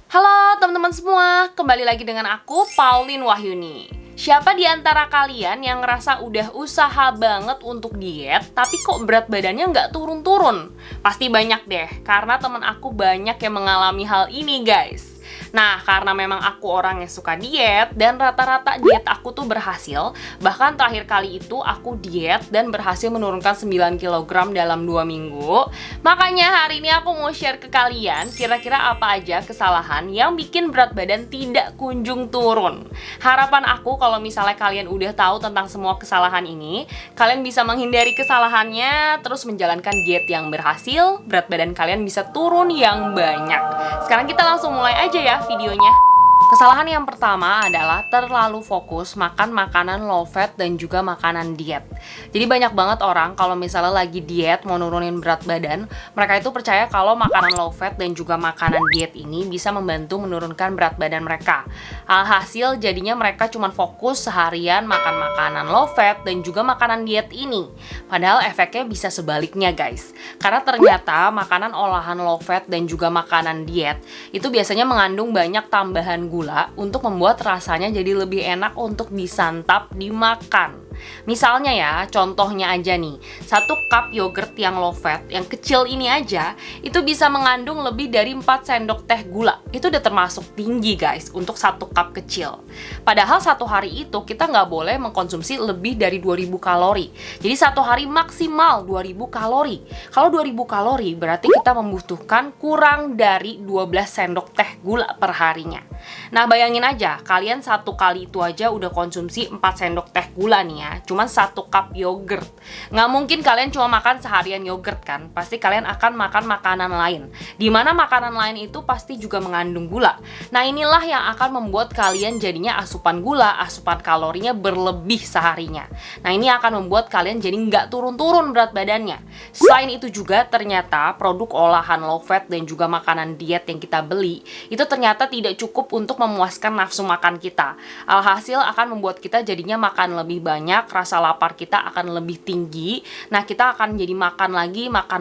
Halo teman-teman semua, kembali lagi dengan aku, Pauline Wahyuni. Siapa di antara kalian yang ngerasa udah usaha banget untuk diet, tapi kok berat badannya nggak turun-turun? Pasti banyak deh, karena temen aku banyak yang mengalami hal ini guys. Nah, karena memang aku orang yang suka diet dan rata-rata diet aku tuh berhasil. Bahkan terakhir kali itu aku diet dan berhasil menurunkan 9 kg dalam 2 minggu. Makanya hari ini aku mau share ke kalian kira-kira apa aja kesalahan yang bikin berat badan tidak kunjung turun. Harapan aku kalau misalnya kalian udah tahu tentang semua kesalahan ini, kalian bisa menghindari kesalahannya, terus menjalankan diet yang berhasil, berat badan kalian bisa turun yang banyak. Sekarang kita langsung mulai aja ya videonya. Kesalahan yang pertama adalah terlalu fokus makan makanan low fat dan juga makanan diet. Jadi banyak banget orang kalau misalnya lagi diet mau nurunin berat badan, mereka itu percaya kalau makanan low fat dan juga makanan diet ini bisa membantu menurunkan berat badan mereka. Alhasil jadinya mereka cuma fokus seharian makan makanan low fat dan juga makanan diet ini. Padahal efeknya bisa sebaliknya guys. Karena ternyata makanan olahan low fat dan juga makanan diet itu biasanya mengandung banyak tambahan gula untuk membuat rasanya jadi lebih enak untuk disantap, dimakan. Misalnya ya, contohnya aja nih, 1 cup yogurt yang low fat, yang kecil ini aja, itu bisa mengandung lebih dari 4 sendok teh gula. Itu udah termasuk tinggi guys, untuk 1 cup kecil. Padahal 1 hari itu kita nggak boleh mengkonsumsi lebih dari 2000 kalori. Jadi 1 hari maksimal 2000 kalori. Kalau 2000 kalori berarti kita membutuhkan kurang dari 12 sendok teh gula per harinya. Nah bayangin aja, kalian 1 kali itu aja udah konsumsi 4 sendok teh gula nih ya, cuman 1 cup yogurt. Nggak mungkin kalian cuma makan seharian yogurt kan, pasti kalian akan makan makanan lain, dimana makanan lain itu pasti juga mengandung gula. Nah inilah yang akan membuat kalian jadinya asupan gula, asupan kalorinya berlebih seharinya. Nah ini akan membuat kalian jadi nggak turun-turun berat badannya. Selain itu juga ternyata produk olahan low fat dan juga makanan diet yang kita beli itu ternyata tidak cukup untuk memuaskan nafsu makan kita. Alhasil akan membuat kita jadinya makan lebih banyak, rasa lapar kita akan lebih tinggi. Nah kita akan jadi makan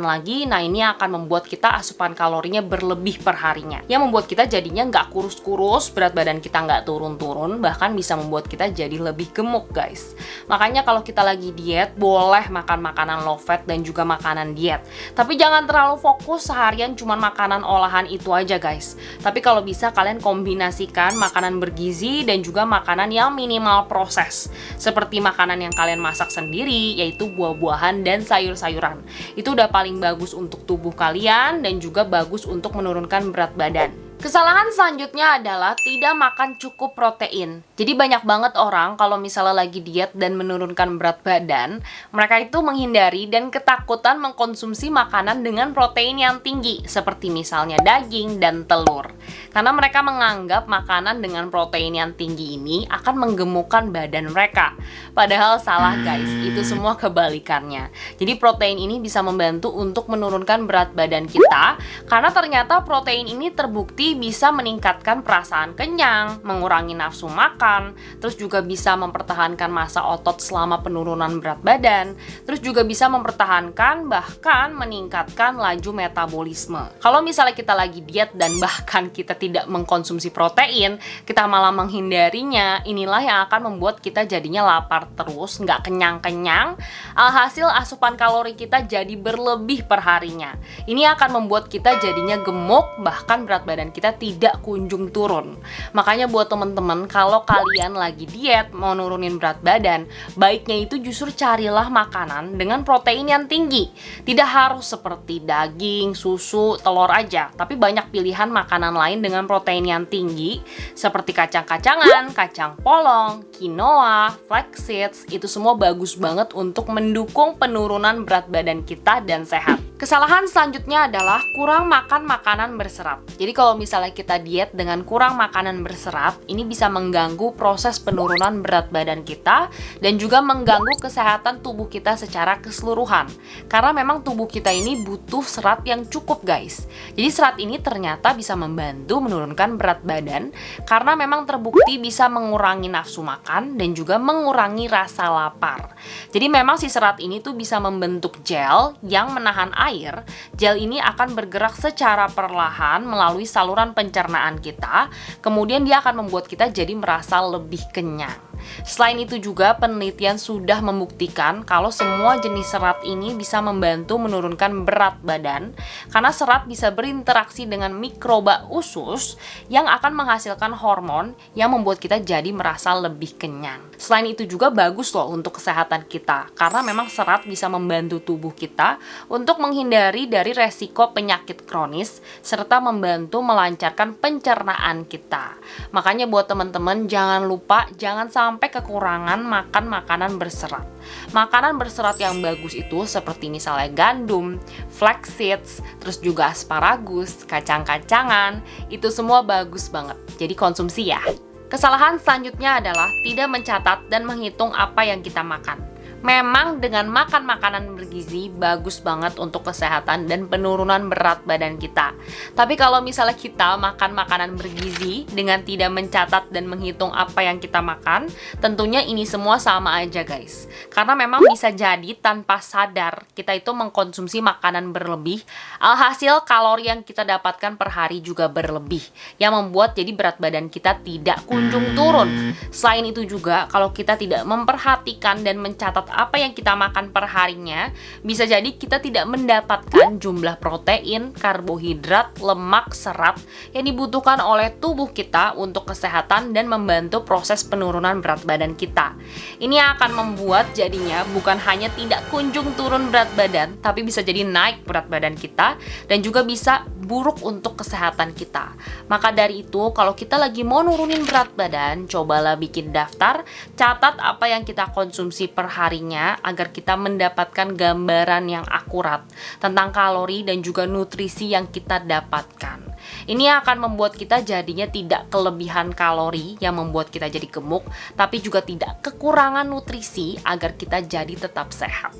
lagi. Nah ini akan membuat kita asupan kalorinya berlebih per harinya, yang membuat kita jadinya nggak kurus-kurus, berat badan kita nggak turun-turun, bahkan bisa membuat kita jadi lebih gemuk guys. Makanya kalau kita lagi diet, boleh makan makanan low fat dan juga makanan diet, tapi jangan terlalu fokus seharian cuma makanan olahan itu aja guys. Tapi kalau bisa kalian kombinasikan makanan bergizi dan juga makanan yang minimal proses, seperti makanan yang kalian masak sendiri, yaitu buah-buahan dan sayur-sayuran. Itu udah paling bagus untuk tubuh kalian dan juga bagus untuk menurunkan berat badan. Kesalahan selanjutnya adalah tidak makan cukup protein. Jadi banyak banget orang kalau misalnya lagi diet dan menurunkan berat badan, mereka itu menghindari dan ketakutan mengkonsumsi makanan dengan protein yang tinggi, seperti misalnya daging dan telur. Karena mereka menganggap makanan dengan protein yang tinggi ini akan menggemukkan badan mereka. Padahal salah guys, itu semua kebalikannya. Jadi protein ini bisa membantu untuk menurunkan berat badan kita, karena ternyata protein ini terbukti bisa meningkatkan perasaan kenyang, mengurangi nafsu makan, terus juga bisa mempertahankan massa otot selama penurunan berat badan, terus juga bisa mempertahankan bahkan meningkatkan laju metabolisme. Kalau misalnya kita lagi diet dan bahkan kita tidak mengkonsumsi protein, kita malah menghindarinya, inilah yang akan membuat kita jadinya lapar terus, nggak kenyang-kenyang, alhasil asupan kalori kita jadi berlebih per harinya. Ini akan membuat kita jadinya gemuk, bahkan berat badan kita tidak kunjung turun. Makanya buat temen-temen, kalau kalian lagi diet mau nurunin berat badan, baiknya itu justru carilah makanan dengan protein yang tinggi. Tidak harus seperti daging, susu, telur aja, tapi banyak pilihan makanan lain dengan protein yang tinggi, seperti kacang-kacangan, kacang polong, quinoa, flax seeds. Itu semua bagus banget untuk mendukung penurunan berat badan kita dan sehat. Kesalahan selanjutnya adalah kurang makan makanan berserat. Jadi kalau misalnya kita diet dengan kurang makanan berserat, ini bisa mengganggu proses penurunan berat badan kita dan juga mengganggu kesehatan tubuh kita secara keseluruhan. Karena memang tubuh kita ini butuh serat yang cukup guys. Jadi serat ini ternyata bisa membantu menurunkan berat badan karena memang terbukti bisa mengurangi nafsu makan dan juga mengurangi rasa lapar. Jadi memang si serat ini tuh bisa membentuk gel yang menahan air, gel ini akan bergerak secara perlahan melalui saluran pencernaan kita, kemudian dia akan membuat kita jadi merasa lebih kenyang. Selain itu juga penelitian sudah membuktikan kalau semua jenis serat ini bisa membantu menurunkan berat badan karena serat bisa berinteraksi dengan mikroba usus yang akan menghasilkan hormon yang membuat kita jadi merasa lebih kenyang. Selain itu juga bagus loh untuk kesehatan kita karena memang serat bisa membantu tubuh kita untuk menghindari dari resiko penyakit kronis serta membantu melancarkan pencernaan kita. Makanya buat teman-teman jangan lupa jangan sampai kekurangan makan makanan berserat. Makanan berserat yang bagus itu seperti misalnya gandum, flax seeds, terus juga asparagus, kacang-kacangan, itu semua bagus banget. Jadi konsumsi ya. Kesalahan selanjutnya adalah tidak mencatat dan menghitung apa yang kita makan. Memang dengan makan makanan bergizi bagus banget untuk kesehatan dan penurunan berat badan kita. Tapi kalau misalnya kita makan makanan bergizi dengan tidak mencatat dan menghitung apa yang kita makan, tentunya ini semua sama aja guys. Karena memang bisa jadi tanpa sadar kita itu mengkonsumsi makanan berlebih, alhasil kalori yang kita dapatkan per hari juga berlebih, yang membuat jadi berat badan kita tidak kunjung turun. Selain itu juga kalau kita tidak memperhatikan dan mencatat apa yang kita makan per harinya, bisa jadi kita tidak mendapatkan jumlah protein, karbohidrat, lemak, serat yang dibutuhkan oleh tubuh kita untuk kesehatan dan membantu proses penurunan berat badan kita. Ini akan membuat jadinya bukan hanya tidak kunjung turun berat badan, tapi bisa jadi naik berat badan kita dan juga bisa buruk untuk kesehatan kita. Maka dari itu, kalau kita lagi mau nurunin berat badan, cobalah bikin daftar, catat apa yang kita konsumsi per harinya agar kita mendapatkan gambaran yang akurat tentang kalori dan juga nutrisi yang kita dapatkan. Ini akan membuat kita jadinya tidak kelebihan kalori yang membuat kita jadi gemuk, tapi juga tidak kekurangan nutrisi agar kita jadi tetap sehat.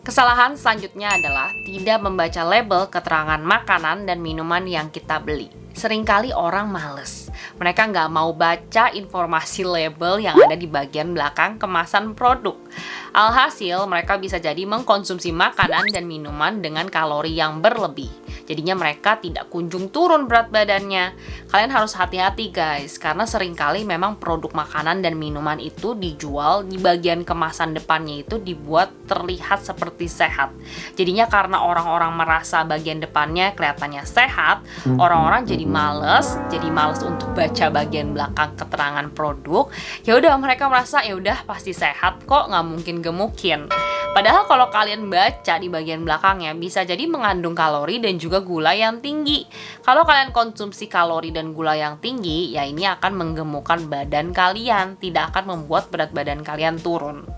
Kesalahan selanjutnya adalah tidak membaca label keterangan makanan dan minuman yang kita beli. Seringkali orang males. Mereka nggak mau baca informasi label yang ada di bagian belakang kemasan produk. Alhasil, mereka bisa jadi mengkonsumsi makanan dan minuman dengan kalori yang berlebih. Jadinya mereka tidak kunjung turun berat badannya. Kalian harus hati-hati guys, karena seringkali memang produk makanan dan minuman itu dijual di bagian kemasan depannya itu dibuat terlihat seperti sehat. Jadinya karena orang-orang merasa bagian depannya kelihatannya sehat, orang-orang jadi males untuk baca bagian belakang keterangan produk. Ya udah mereka merasa ya udah pasti sehat kok, nggak mungkin gemukin. Padahal kalau kalian baca di bagian belakangnya bisa jadi mengandung kalori dan juga gula yang tinggi. Kalau kalian konsumsi kalori dan gula yang tinggi, ya ini akan menggemukkan badan kalian, tidak akan membuat berat badan kalian turun.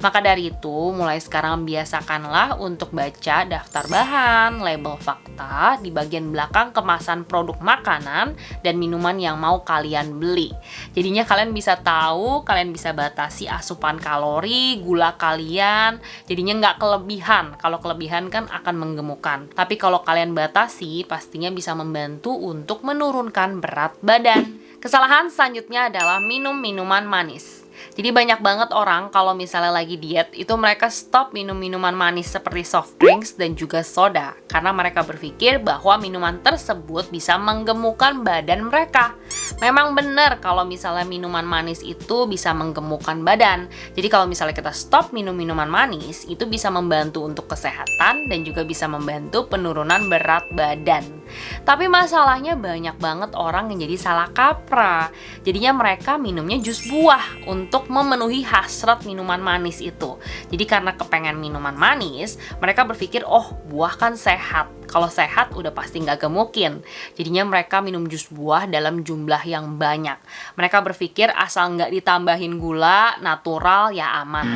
Maka dari itu, mulai sekarang biasakanlah untuk baca daftar bahan, label fakta di bagian belakang kemasan produk makanan dan minuman yang mau kalian beli. Jadinya kalian bisa tahu, kalian bisa batasi asupan kalori, gula kalian, jadinya nggak kelebihan. Kalau kelebihan kan akan menggemukkan. Tapi kalau kalian batasi, pastinya bisa membantu untuk menurunkan berat badan. Kesalahan selanjutnya adalah minum minuman manis. Jadi banyak banget orang kalau misalnya lagi diet itu mereka stop minum minuman manis seperti soft drinks dan juga soda karena mereka berpikir bahwa minuman tersebut bisa menggemukkan badan mereka. Memang benar kalau misalnya minuman manis itu bisa menggemukkan badan. Jadi kalau misalnya kita stop minum minuman manis itu bisa membantu untuk kesehatan dan juga bisa membantu penurunan berat badan. Tapi masalahnya banyak banget orang yang jadi salah kaprah. Jadinya mereka minumnya jus buah untuk memenuhi hasrat minuman manis itu. Jadi karena kepengen minuman manis, mereka berpikir, oh buah kan sehat. Kalau sehat udah pasti nggak gemukin. Jadinya mereka minum jus buah dalam jumlah yang banyak. Mereka berpikir asal nggak ditambahin gula, natural ya aman.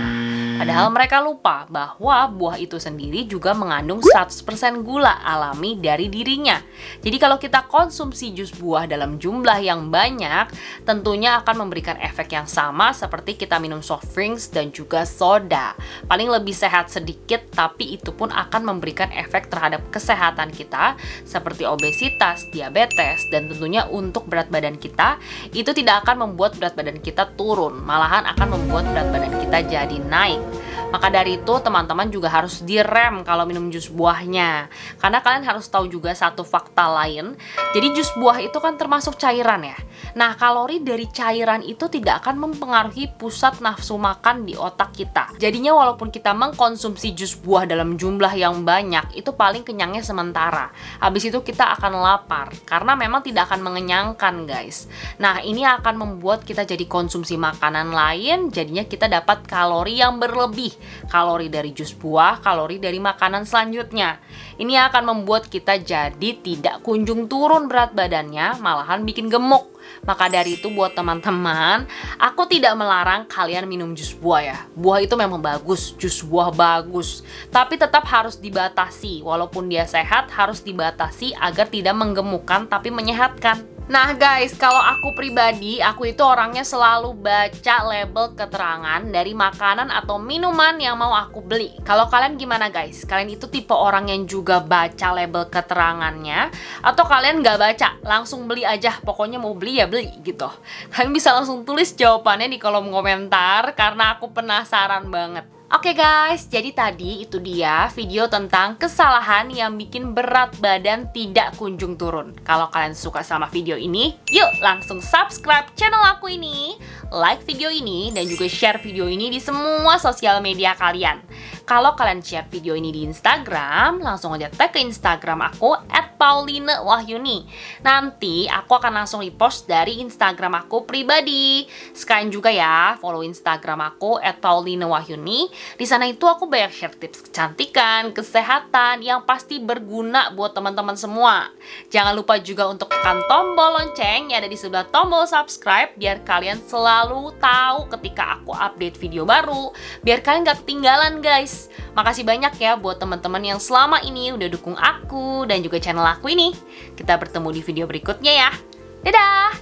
Padahal mereka lupa bahwa buah itu sendiri juga mengandung 100% gula alami dari dirinya. Jadi kalau kita konsumsi jus buah dalam jumlah yang banyak, tentunya akan memberikan efek yang sama seperti kita minum soft drinks dan juga soda. Paling lebih sehat sedikit, tapi itu pun akan memberikan efek terhadap kesehatan kita seperti obesitas, diabetes, dan tentunya untuk berat badan kita, itu tidak akan membuat berat badan kita turun, malahan akan membuat berat badan kita jadi naik. Maka dari itu teman-teman juga harus direm kalau minum jus buahnya. Karena kalian harus tahu juga satu fakta lain. Jadi jus buah itu kan termasuk cairan ya. Nah, kalori dari cairan itu tidak akan mempengaruhi pusat nafsu makan di otak kita. Jadinya walaupun kita mengkonsumsi jus buah dalam jumlah yang banyak, itu paling kenyangnya sementara. Habis itu kita akan lapar karena memang tidak akan mengenyangkan, guys. Nah, ini akan membuat kita jadi konsumsi makanan lain, jadinya kita dapat kalori yang berlebih. Kalori dari jus buah, kalori dari makanan selanjutnya. Ini akan membuat kita jadi tidak kunjung turun berat badannya, malahan bikin gemuk. Maka dari itu buat teman-teman, aku tidak melarang kalian minum jus buah ya. Buah itu memang bagus, jus buah bagus. Tapi tetap harus dibatasi. Walaupun dia sehat, harus dibatasi agar tidak menggemukkan tapi menyehatkan. Nah guys, kalau aku pribadi, aku itu orangnya selalu baca label keterangan dari makanan atau minuman yang mau aku beli. Kalau kalian gimana guys? Kalian itu tipe orang yang juga baca label keterangannya? Atau kalian nggak baca, langsung beli aja, pokoknya mau beli ya beli gitu? Kalian bisa langsung tulis jawabannya di kolom komentar, karena aku penasaran banget. Oke guys, jadi tadi itu dia video tentang kesalahan yang bikin berat badan tidak kunjung turun. Kalau kalian suka sama video ini, yuk langsung subscribe channel aku ini, like video ini, dan juga share video ini di semua sosial media kalian. Kalau kalian share video ini di Instagram, langsung aja tag ke Instagram aku @paulinewahyuni. Nanti aku akan langsung repost dari Instagram aku pribadi. Sekalian juga ya follow Instagram aku @paulinewahyuni. Di sana itu aku banyak share tips kecantikan, kesehatan yang pasti berguna buat teman-teman semua. Jangan lupa juga untuk tekan tombol lonceng yang ada di sebelah tombol subscribe biar kalian selalu tahu ketika aku update video baru, biar kalian gak ketinggalan guys. Makasih banyak ya buat teman-teman yang selama ini udah dukung aku dan juga channel aku ini. Kita bertemu di video berikutnya ya. Dadah!